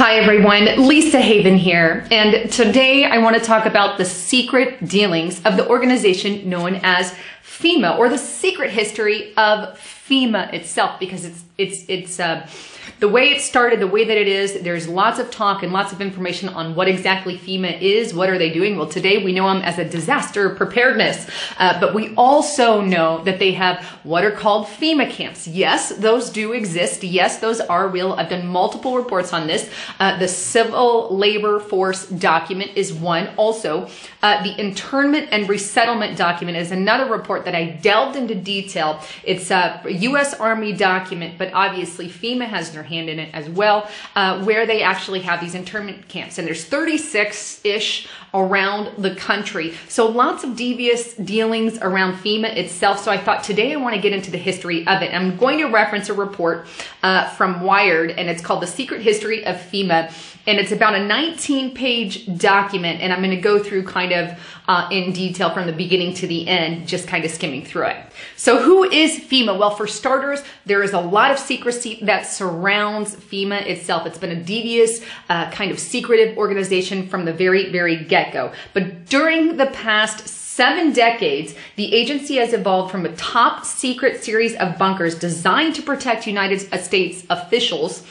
Hi everyone, Lisa Haven here, and today I want to talk about the secret dealings of the organization known as FEMA, or the secret history of FEMA itself, because it's the way it started, the way that it is. There's lots of talk and lots of information on what exactly FEMA is. What are they doing? Well, today we know them as a disaster preparedness, but we also know that they have what are called FEMA camps. Yes, those do exist. Yes, those are real. I've done multiple reports on this. The Civil Labor Force document is one. Also, the internment and resettlement document is another report that I delved into detail. It's a U.S. Army document, but obviously FEMA has their hand in it as well, where they actually have these internment camps. And there's 36-ish around the country. So lots of devious dealings around FEMA itself. So I thought today I want to get into the history of it. I'm going to reference a report from Wired, and it's called The Secret History of FEMA. And it's about a 19-page document, and I'm going to go through kind of in detail from the beginning to the end, just kind of skimming through it. So who is FEMA? Well, for starters, there is a lot of secrecy that surrounds FEMA itself. It's been a devious, kind of secretive organization from the very, very get-go. But during the past 7 decades, the agency has evolved from a top secret series of bunkers designed to protect United States officials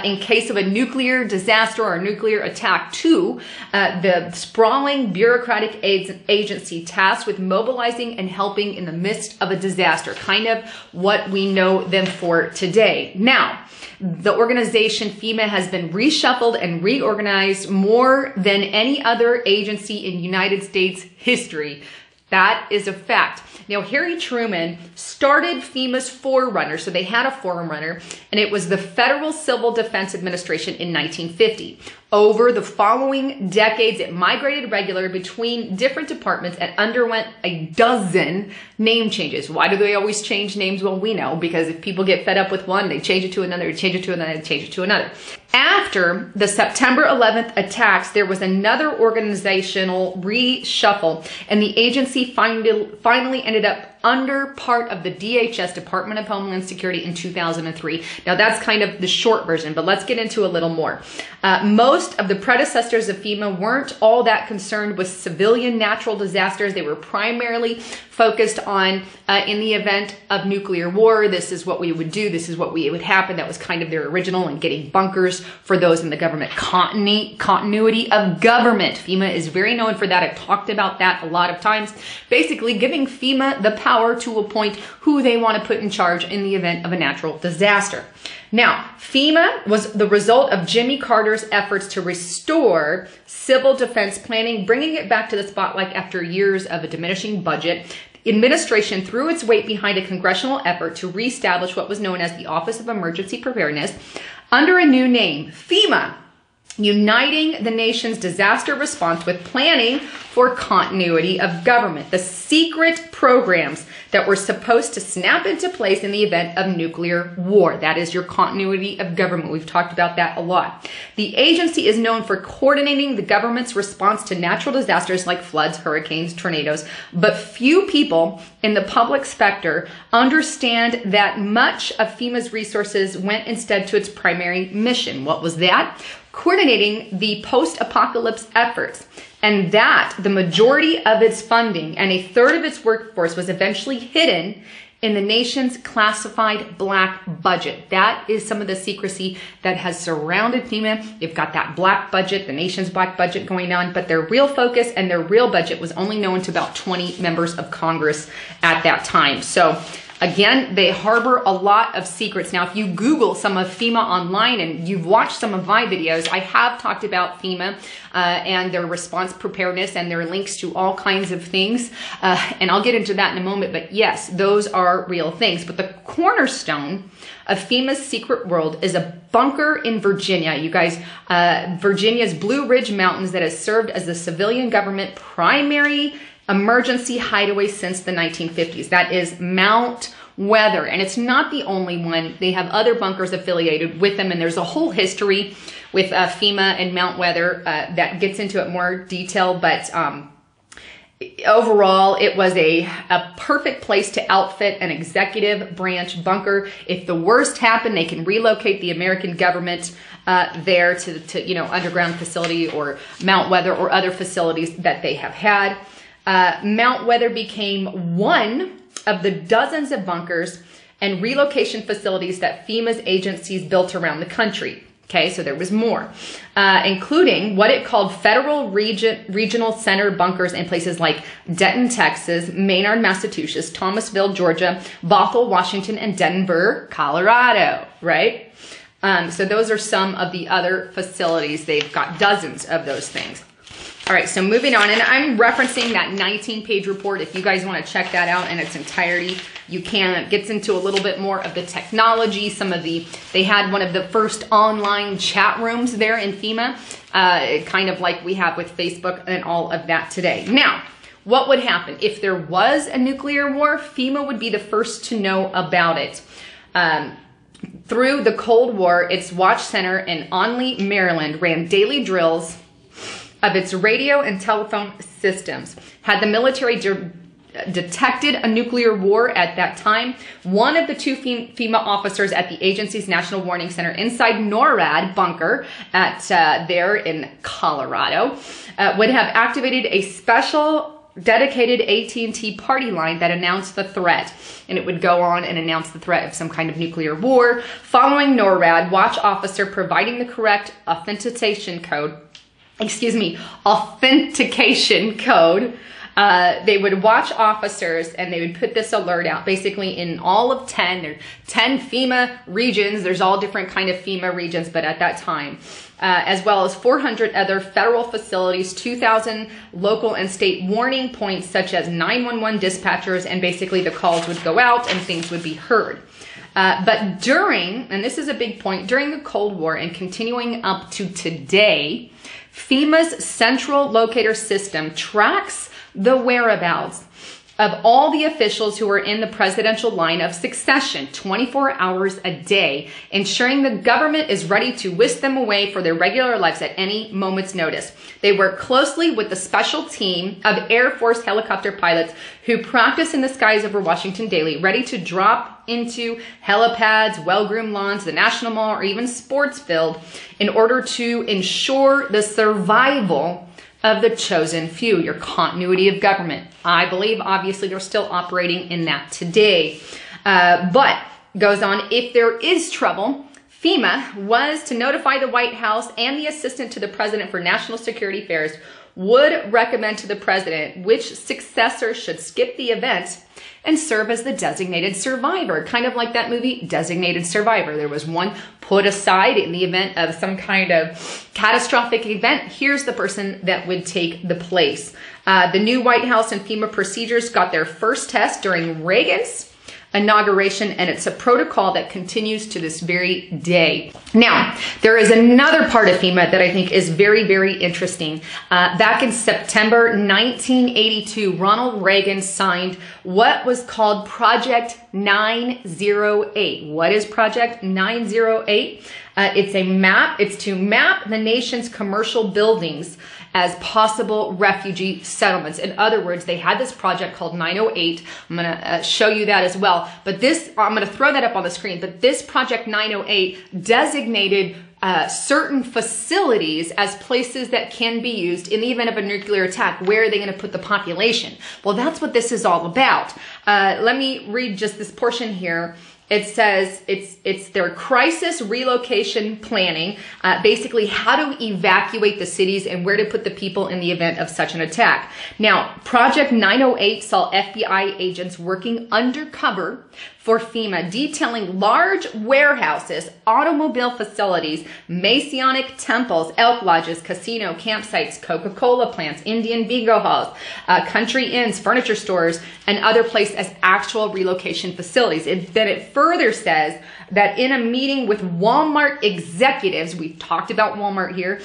in case of a nuclear disaster or a nuclear attack to the sprawling bureaucratic agency tasked with mobilizing and helping in the midst of a disaster, kind of what we know them for today. Now, the organization FEMA has been reshuffled and reorganized more than any other agency in United States history. That is a fact. Now, Harry Truman started FEMA's forerunner, so they had a forerunner, and it was the Federal Civil Defense Administration in 1950. Over the following decades, it migrated regularly between different departments and underwent a dozen name changes. Why do they always change names? Well, we know, because if people get fed up with one, they change it to another, change it to another, change it to another. After the September 11th attacks, there was another organizational reshuffle, and the agency finally ended up under part of the DHS, Department of Homeland Security, in 2003. Now, that's kind of the short version, but let's get into a little more. Most of the predecessors of FEMA weren't all that concerned with civilian natural disasters. They were primarily focused on, in the event of nuclear war, this is what we would do, this is what would happen. That was kind of their original, and getting bunkers for those in the government. Continuity of government. FEMA is very known for that. I've talked about that a lot of times. Basically, giving FEMA the power to appoint who they want to put in charge in the event of a natural disaster. Now, FEMA was the result of Jimmy Carter's efforts to restore civil defense planning, bringing it back to the spotlight after years of a diminishing budget. The administration threw its weight behind a congressional effort to reestablish what was known as the Office of Emergency Preparedness under a new name, FEMA, uniting the nation's disaster response with planning for continuity of government. The secret programs that were supposed to snap into place in the event of nuclear war. That is your continuity of government. We've talked about that a lot. The agency is known for coordinating the government's response to natural disasters like floods, hurricanes, tornadoes, but few people in the public sector understand that much of FEMA's resources went instead to its primary mission. What was that? Coordinating the post-apocalypse efforts, and that the majority of its funding and a third of its workforce was eventually hidden in the nation's classified black budget. That is some of the secrecy that has surrounded FEMA. They've got that black budget, the nation's black budget going on, but their real focus and their real budget was only known to about 20 members of Congress at that time. So again, they harbor a lot of secrets. Now, if you Google some of FEMA online and you've watched some of my videos, I have talked about FEMA and their response preparedness and their links to all kinds of things. And I'll get into that in a moment. But yes, those are real things. But the cornerstone of FEMA's secret world is a bunker in Virginia. You guys, Virginia's Blue Ridge Mountains, that has served as the civilian government primary emergency hideaway since the 1950s. That is Mount Weather, and it's not the only one. They have other bunkers affiliated with them, and there's a whole history with FEMA and Mount Weather that gets into it more detail, but overall, it was a perfect place to outfit an executive branch bunker. If the worst happened, they can relocate the American government there to, you know, underground facility or Mount Weather or other facilities that they have had. Mount Weather became one of the dozens of bunkers and relocation facilities that FEMA's agencies built around the country. Okay, so there was more, including what it called Federal Regional Center bunkers in places like Denton, Texas, Maynard, Massachusetts, Thomasville, Georgia, Bothell, Washington, and Denver, Colorado, right? So those are some of the other facilities. They've got dozens of those things. All right, so moving on, and I'm referencing that 19-page report. If you guys want to check that out in its entirety, you can. It gets into a little bit more of the technology. They had one of the first online chat rooms there in FEMA, kind of like we have with Facebook and all of that today. Now, what would happen if there was a nuclear war? FEMA would be the first to know about it. Through the Cold War, its watch center in Onley, Maryland, ran daily drills of its radio and telephone systems. Had the military detected a nuclear war at that time, one of the two FEMA officers at the agency's National Warning Center inside NORAD bunker at there in Colorado would have activated a special dedicated AT&T party line that announced the threat. And it would go on and announce the threat of some kind of nuclear war. Following NORAD, watch officer providing the correct authentication code, they would watch officers and they would put this alert out basically in all of 10, there are 10 FEMA regions. There's all different kind of FEMA regions, but at that time, as well as 400 other federal facilities, 2,000 local and state warning points such as 911 dispatchers, and basically the calls would go out and things would be heard. But during, and this is a big point, during the Cold War and continuing up to today, FEMA's central locator system tracks the whereabouts of all the officials who are in the presidential line of succession 24 hours a day, ensuring the government is ready to whisk them away for their regular lives at any moment's notice. They work closely with the special team of Air Force helicopter pilots who practice in the skies over Washington daily, ready to drop into helipads, well-groomed lawns, the National Mall, or even sports field in order to ensure the survival of the chosen few, your continuity of government. I believe, obviously, they're still operating in that today. But goes on, if there is trouble, FEMA was to notify the White House and the Assistant to the President for National Security Affairs would recommend to the President which successor should skip the event and serve as the designated survivor. Kind of like that movie, Designated Survivor. There was one put aside in the event of some kind of catastrophic event. Here's the person that would take the place. The new White House and FEMA procedures got their first test during Reagan's inauguration, and it's a protocol that continues to this very day. Now, there is another part of FEMA that I think is very, very interesting. Back in September 1982, Ronald Reagan signed what was called Project 908. What is Project 908? It's a map. It's to map the nation's commercial buildings as possible refugee settlements. In other words, they had this project called 908. I'm going to show you that as well. But this, I'm going to throw that up on the screen. But this Project 908 designated certain facilities as places that can be used in the event of a nuclear attack. Where are they going to put the population? Well, that's what this is all about. Let me read just this portion here. It says it's their crisis relocation planning, basically how to evacuate the cities and where to put the people in the event of such an attack. Now, Project 908 saw FBI agents working undercover for FEMA, detailing large warehouses, automobile facilities, Masonic temples, elk lodges, casino campsites, Coca-Cola plants, Indian bingo halls, country inns, furniture stores, and other places as actual relocation facilities. Then it further says that in a meeting with Walmart executives, we've talked about Walmart here,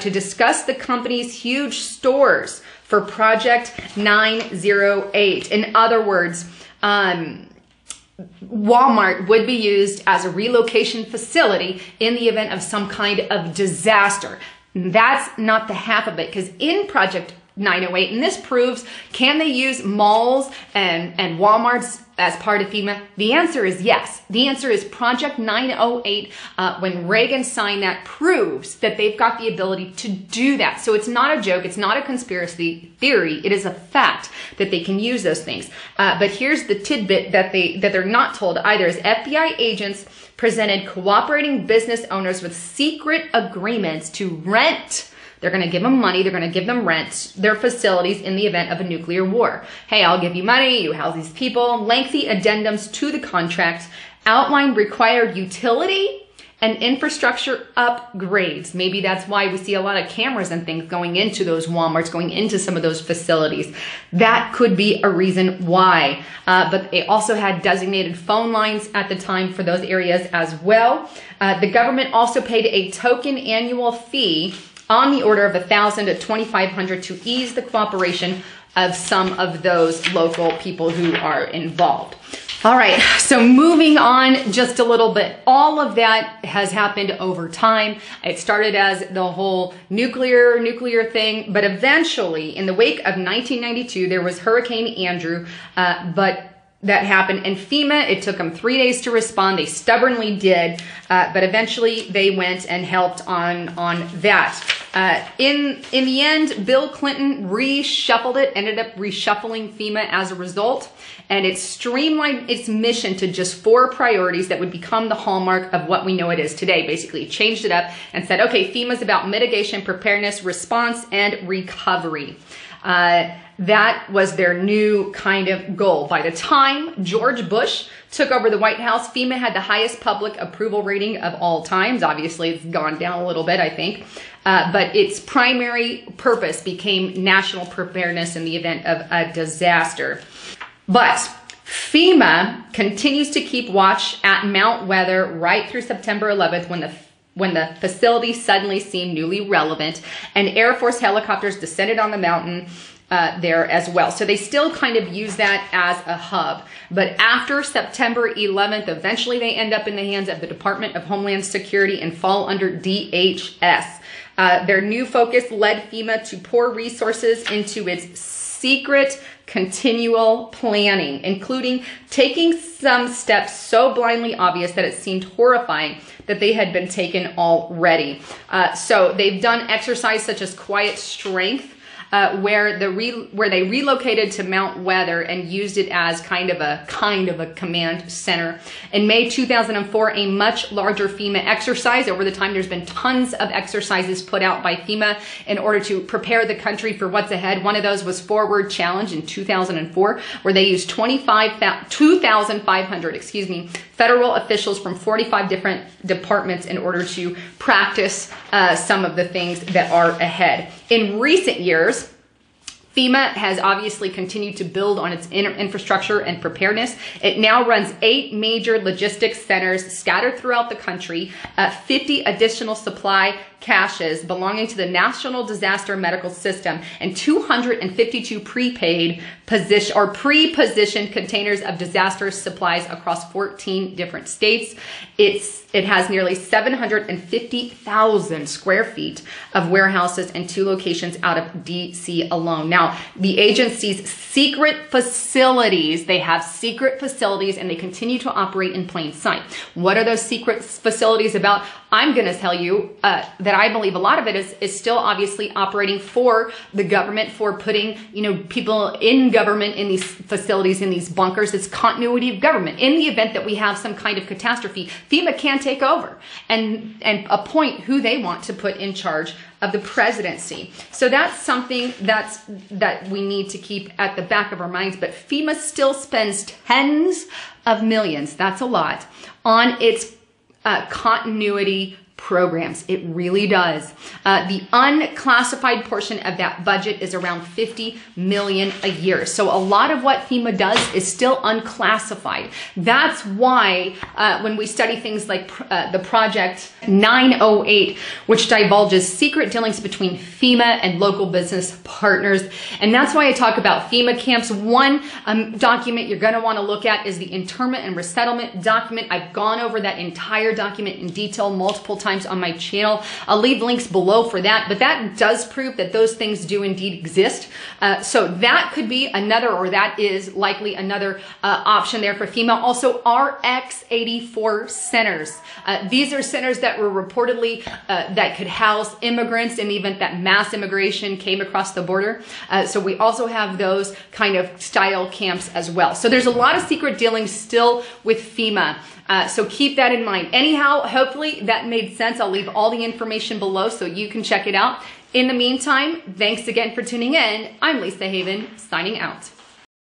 to discuss the company's huge stores for Project 908. In other words, Walmart would be used as a relocation facility in the event of some kind of disaster. That's not the half of it, because in Project 908. And this proves, can they use malls and Walmarts as part of FEMA? The answer is yes. The answer is Project 908, when Reagan signed that, proves that they've got the ability to do that. So it's not a joke. It's not a conspiracy theory. It is a fact that they can use those things. But here's the tidbit that they're not told either, is FBI agents presented cooperating business owners with secret agreements to rent. They're going to give them money. They're going to give them rent, their facilities in the event of a nuclear war. Hey, I'll give you money. You house these people. Lengthy addendums to the contract outline required utility and infrastructure upgrades. Maybe that's why we see a lot of cameras and things going into those Walmarts, going into some of those facilities. That could be a reason why. But they also had designated phone lines at the time for those areas as well. The government also paid a token annual fee on the order of $1,000 to $2,500 to ease the cooperation of some of those local people who are involved. All right, so moving on just a little bit. All of that has happened over time. It started as the whole nuclear thing, but eventually, in the wake of 1992, there was Hurricane Andrew, but that happened. And FEMA, it took them 3 days to respond. They stubbornly did, but eventually they went and helped on that. In the end, Bill Clinton reshuffled it, ended up reshuffling FEMA as a result, and it streamlined its mission to just 4 priorities that would become the hallmark of what we know it is today. Basically, it changed it up and said, okay, FEMA's about mitigation, preparedness, response, and recovery. That was their new kind of goal. By the time George Bush took over the White House, FEMA had the highest public approval rating of all times. Obviously, it's gone down a little bit, I think. But its primary purpose became national preparedness in the event of a disaster. But FEMA continues to keep watch at Mount Weather right through September 11th when the facility suddenly seemed newly relevant, and Air Force helicopters descended on the mountain there as well. So they still kind of use that as a hub. But after September 11th, eventually they end up in the hands of the Department of Homeland Security and fall under DHS. Their new focus led FEMA to pour resources into its secret continual planning, including taking some steps so blindly obvious that it seemed horrifying that they had been taken already. So they've done exercise such as quiet strength, where they relocated to Mount Weather and used it as kind of a command center. In May 2004, a much larger FEMA exercise. Over the time, there's been tons of exercises put out by FEMA in order to prepare the country for what's ahead. One of those was Forward Challenge in 2004, where they used 2,500, federal officials from 45 different departments in order to practice some of the things that are ahead. In recent years, FEMA has obviously continued to build on its infrastructure and preparedness. It now runs 8 major logistics centers scattered throughout the country, 50 additional supply caches belonging to the National Disaster Medical System, and 252 pre-positioned containers of disaster supplies across 14 different states. It has nearly 750,000 square feet of warehouses and 2 locations out of DC alone. Now, the agency's secret facilities, they have secret facilities and they continue to operate in plain sight. What are those secret facilities about? I'm going to tell you that I believe a lot of it is still obviously operating for the government, for putting, people in government in these facilities, in these bunkers. It's continuity of government. In the event that we have some kind of catastrophe, FEMA can take over and appoint who they want to put in charge of the presidency. So that's something that we need to keep at the back of our minds. But FEMA still spends tens of millions, that's a lot, on its continuity programs. It really does. The unclassified portion of that budget is around $50 million a year. So a lot of what FEMA does is still unclassified. That's why when we study things like the Project 908, which divulges secret dealings between FEMA and local business partners. And that's why I talk about FEMA camps. One document you're going to want to look at is the internment and resettlement document. I've gone over that entire document in detail multiple times times on my channel. I'll leave links below for that, but that does prove that those things do indeed exist. So that could be another, or that is likely another option there for FEMA. Also, RX-84 centers. These are centers that were reportedly that could house immigrants in the event that mass immigration came across the border. So we also have those kind of style camps as well. So there's a lot of secret dealings still with FEMA. So keep that in mind. Anyhow, hopefully that made sense. I'll leave all the information below so you can check it out. In the meantime, thanks again for tuning in. I'm Lisa Haven, signing out.